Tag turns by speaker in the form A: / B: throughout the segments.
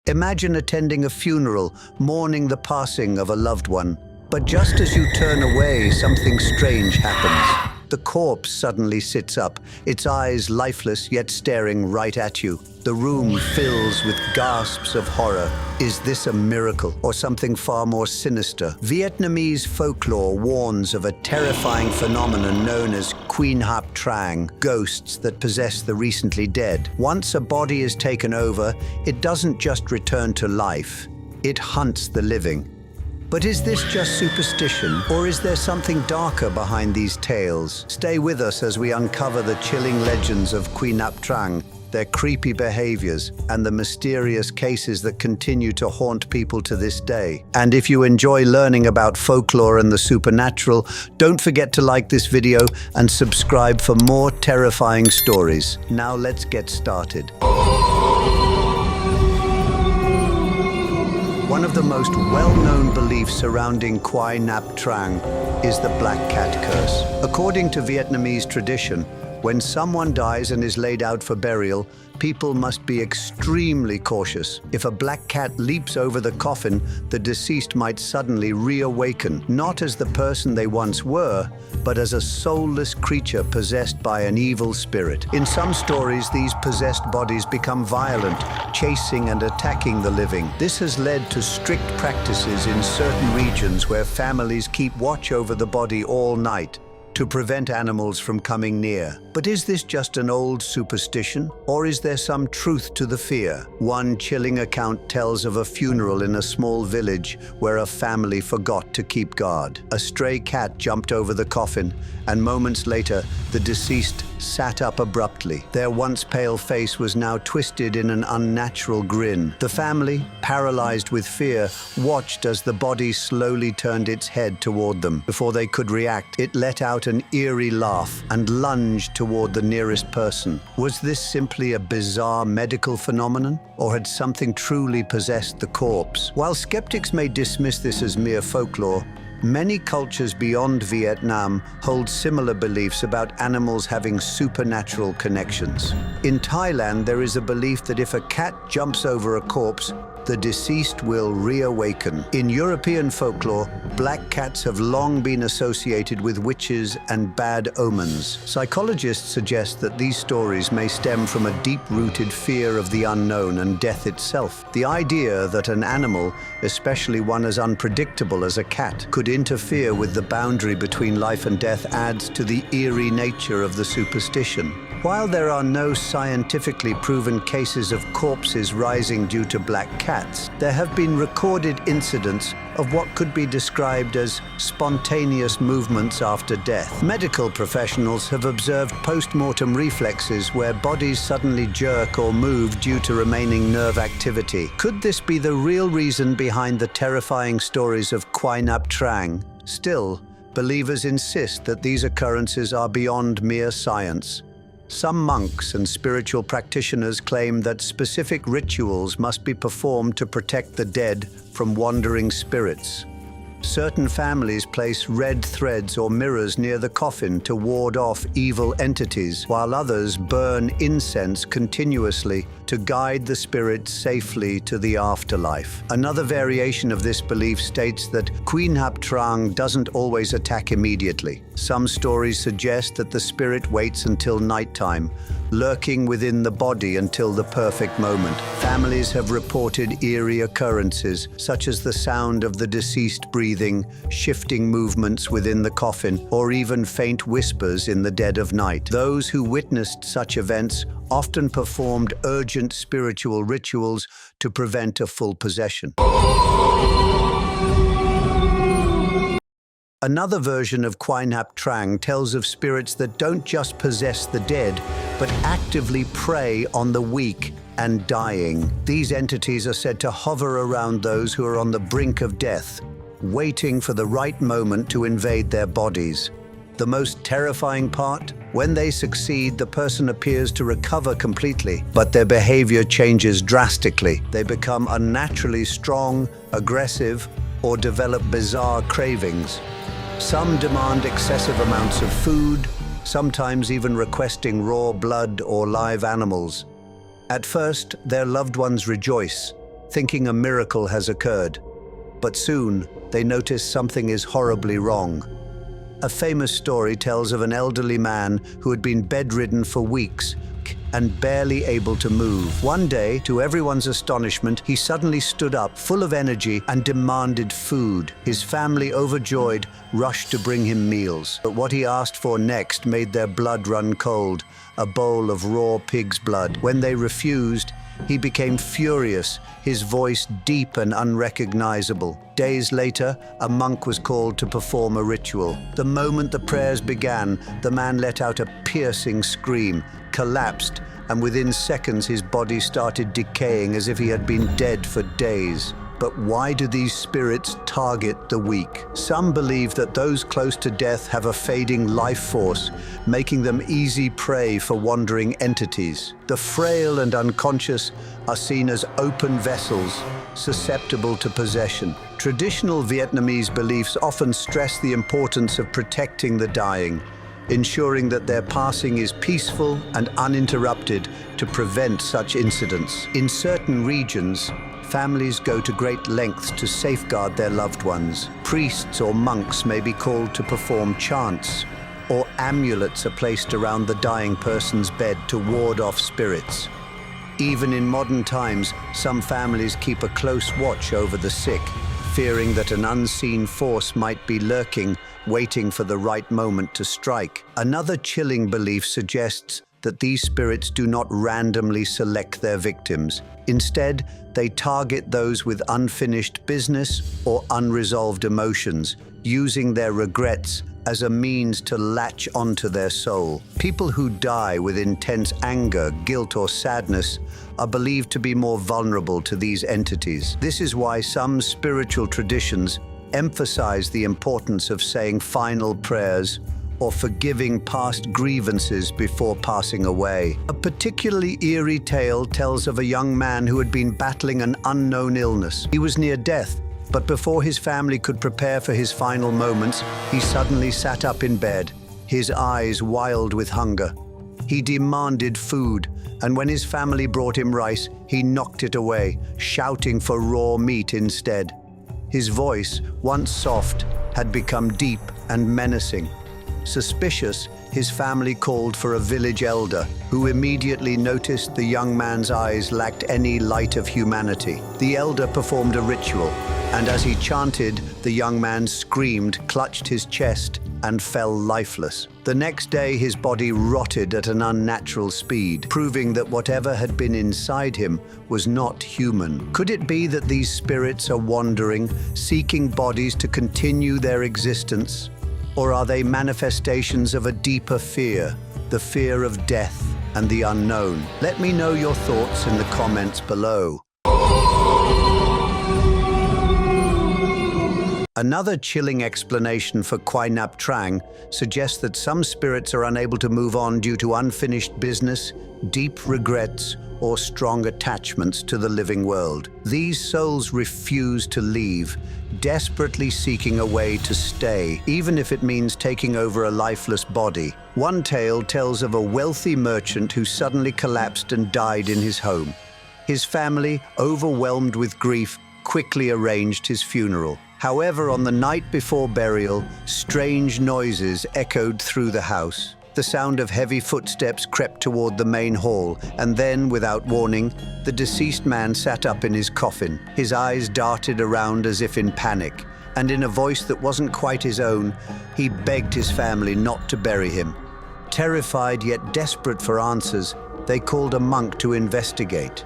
A: Imagine attending a funeral, mourning the passing of a loved one. But just as you turn away, something strange happens. The corpse suddenly sits up, its eyes lifeless yet staring right at you. The room fills with gasps of horror. Is this a miracle or something far more sinister? Vietnamese folklore warns of a terrifying phenomenon known as Queen Hap Trang, ghosts that possess the recently dead. Once a body is taken over, it doesn't just return to life, it hunts the living. But is this just superstition, or is there something darker behind these tales? Stay with us as we uncover the chilling legends of Queen Hap Trang, their creepy behaviors, and the mysterious cases that continue to haunt people to this day. And if you enjoy learning about folklore and the supernatural, don't forget to like this video and subscribe for more terrifying stories. Now let's get started. One of the most well-known beliefs surrounding Quai Nap Trang is the Black Cat Curse. According to Vietnamese tradition, when someone dies and is laid out for burial, people must be extremely cautious. If a black cat leaps over the coffin, the deceased might suddenly reawaken, not as the person they once were, but as a soulless creature possessed by an evil spirit. In some stories, these possessed bodies become violent, chasing and attacking the living. This has led to strict practices in certain regions where families keep watch over the body all night to prevent animals from coming near. But is this just an old superstition, or is there some truth to the fear? One chilling account tells of a funeral in a small village where a family forgot to keep guard. A stray cat jumped over the coffin, and moments later, the deceased sat up abruptly. Their once pale face was now twisted in an unnatural grin. The family, paralyzed with fear, watched as the body slowly turned its head toward them. Before they could react, it let out an eerie laugh and lunged toward the nearest person. Was this simply a bizarre medical phenomenon, or had something truly possessed the corpse? While skeptics may dismiss this as mere folklore, many cultures beyond Vietnam hold similar beliefs about animals having supernatural connections. In Thailand, there is a belief that if a cat jumps over a corpse, the deceased will reawaken. In European folklore, black cats have long been associated with witches and bad omens. Psychologists suggest that these stories may stem from a deep-rooted fear of the unknown and death itself. The idea that an animal, especially one as unpredictable as a cat, could interfere with the boundary between life and death adds to the eerie nature of the superstition. While there are no scientifically proven cases of corpses rising due to black cats, there have been recorded incidents of what could be described as spontaneous movements after death. Medical professionals have observed post-mortem reflexes where bodies suddenly jerk or move due to remaining nerve activity. Could this be the real reason behind the terrifying stories of Quai Nap Trang? Still, believers insist that these occurrences are beyond mere science. Some monks and spiritual practitioners claim that specific rituals must be performed to protect the dead from wandering spirits. Certain families place red threads or mirrors near the coffin to ward off evil entities, while others burn incense continuously to guide the spirit safely to the afterlife. Another variation of this belief states that Queen Hap Trang doesn't always attack immediately. Some stories suggest that the spirit waits until nighttime, lurking within the body until the perfect moment. Families have reported eerie occurrences, such as the sound of the deceased breathing, shifting movements within the coffin, or even faint whispers in the dead of night. Those who witnessed such events often performed urgent spiritual rituals to prevent a full possession. Another version of Quai Nap Trang tells of spirits that don't just possess the dead, but actively prey on the weak and dying. These entities are said to hover around those who are on the brink of death, waiting for the right moment to invade their bodies. The most terrifying part? When they succeed, the person appears to recover completely, but their behavior changes drastically. They become unnaturally strong, aggressive, or develop bizarre cravings. Some demand excessive amounts of food, sometimes even requesting raw blood or live animals. At first, their loved ones rejoice, thinking a miracle has occurred. But soon, they notice something is horribly wrong. A famous story tells of an elderly man who had been bedridden for weeks and barely able to move. One day, to everyone's astonishment, he suddenly stood up, full of energy, and demanded food. His family, overjoyed, rushed to bring him meals. But what he asked for next made their blood run cold, a bowl of raw pig's blood. When they refused, he became furious, his voice deep and unrecognizable. Days later, a monk was called to perform a ritual. The moment the prayers began, the man let out a piercing scream, collapsed, and within seconds his body started decaying as if he had been dead for days. But why do these spirits target the weak? Some believe that those close to death have a fading life force, making them easy prey for wandering entities. The frail and unconscious are seen as open vessels, susceptible to possession. Traditional Vietnamese beliefs often stress the importance of protecting the dying, ensuring that their passing is peaceful and uninterrupted to prevent such incidents. In certain regions, families go to great lengths to safeguard their loved ones. Priests or monks may be called to perform chants, or amulets are placed around the dying person's bed to ward off spirits. Even in modern times, some families keep a close watch over the sick, fearing that an unseen force might be lurking, waiting for the right moment to strike. Another chilling belief suggests that these spirits do not randomly select their victims. Instead, they target those with unfinished business or unresolved emotions, using their regrets as a means to latch onto their soul. People who die with intense anger, guilt, or sadness are believed to be more vulnerable to these entities. This is why some spiritual traditions emphasize the importance of saying final prayers or forgiving past grievances before passing away. A particularly eerie tale tells of a young man who had been battling an unknown illness. He was near death, but before his family could prepare for his final moments, he suddenly sat up in bed, his eyes wild with hunger. He demanded food, and when his family brought him rice, he knocked it away, shouting for raw meat instead. His voice, once soft, had become deep and menacing. Suspicious, his family called for a village elder, who immediately noticed the young man's eyes lacked any light of humanity. The elder performed a ritual, and as he chanted, the young man screamed, clutched his chest, and fell lifeless. The next day, his body rotted at an unnatural speed, proving that whatever had been inside him was not human. Could it be that these spirits are wandering, seeking bodies to continue their existence? Or are they manifestations of a deeper fear, the fear of death and the unknown? Let me know your thoughts in the comments below. Another chilling explanation for Quai Nap Trang suggests that some spirits are unable to move on due to unfinished business, deep regrets, or strong attachments to the living world. These souls refuse to leave, desperately seeking a way to stay, even if it means taking over a lifeless body. One tale tells of a wealthy merchant who suddenly collapsed and died in his home. His family, overwhelmed with grief, quickly arranged his funeral. However, on the night before burial, strange noises echoed through the house. The sound of heavy footsteps crept toward the main hall, and then, without warning, the deceased man sat up in his coffin. His eyes darted around as if in panic, and in a voice that wasn't quite his own, he begged his family not to bury him. Terrified yet desperate for answers, they called a monk to investigate.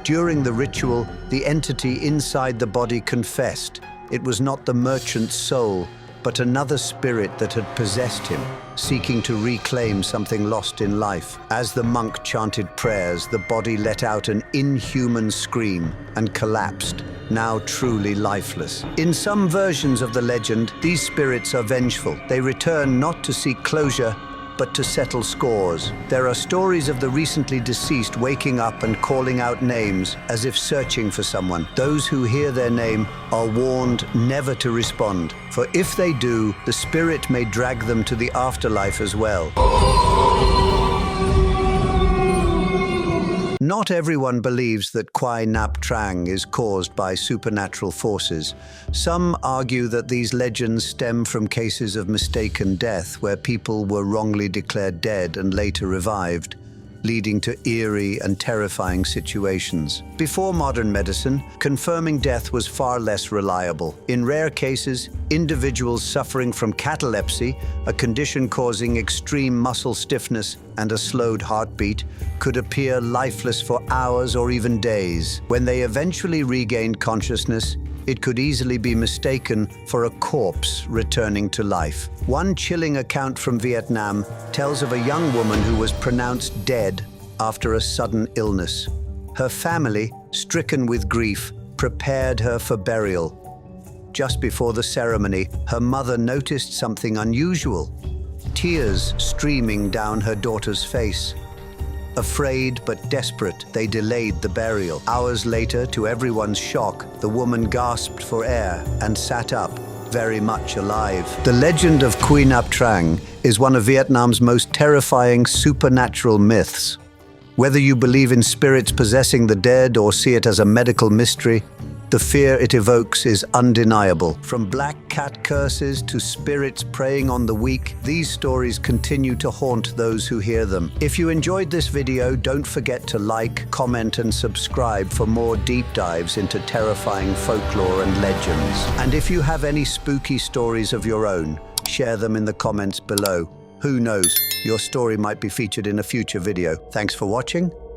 A: During the ritual, the entity inside the body confessed. It was not the merchant's soul, but another spirit that had possessed him, seeking to reclaim something lost in life. As the monk chanted prayers, the body let out an inhuman scream and collapsed, now truly lifeless. In some versions of the legend, these spirits are vengeful. They return not to seek closure, but to settle scores. There are stories of the recently deceased waking up and calling out names as if searching for someone. Those who hear their name are warned never to respond, for if they do, the spirit may drag them to the afterlife as well. Not everyone believes that Kwai Nap Trang is caused by supernatural forces. Some argue that these legends stem from cases of mistaken death where people were wrongly declared dead and later revived, leading to eerie and terrifying situations. Before modern medicine, confirming death was far less reliable. In rare cases, individuals suffering from catalepsy, a condition causing extreme muscle stiffness and a slowed heartbeat, could appear lifeless for hours or even days. When they eventually regained consciousness, it could easily be mistaken for a corpse returning to life. One chilling account from Vietnam tells of a young woman who was pronounced dead after a sudden illness. Her family, stricken with grief, prepared her for burial. Just before the ceremony, her mother noticed something unusual: tears streaming down her daughter's face. Afraid but desperate, they delayed the burial. Hours later, to everyone's shock, the woman gasped for air and sat up, very much alive. The legend of Quy Nap Trang is one of Vietnam's most terrifying supernatural myths. Whether you believe in spirits possessing the dead or see it as a medical mystery, the fear it evokes is undeniable. From black cat curses to spirits preying on the weak, these stories continue to haunt those who hear them. If you enjoyed this video, don't forget to like, comment, and subscribe for more deep dives into terrifying folklore and legends. And if you have any spooky stories of your own, share them in the comments below. Who knows, your story might be featured in a future video. Thanks for watching,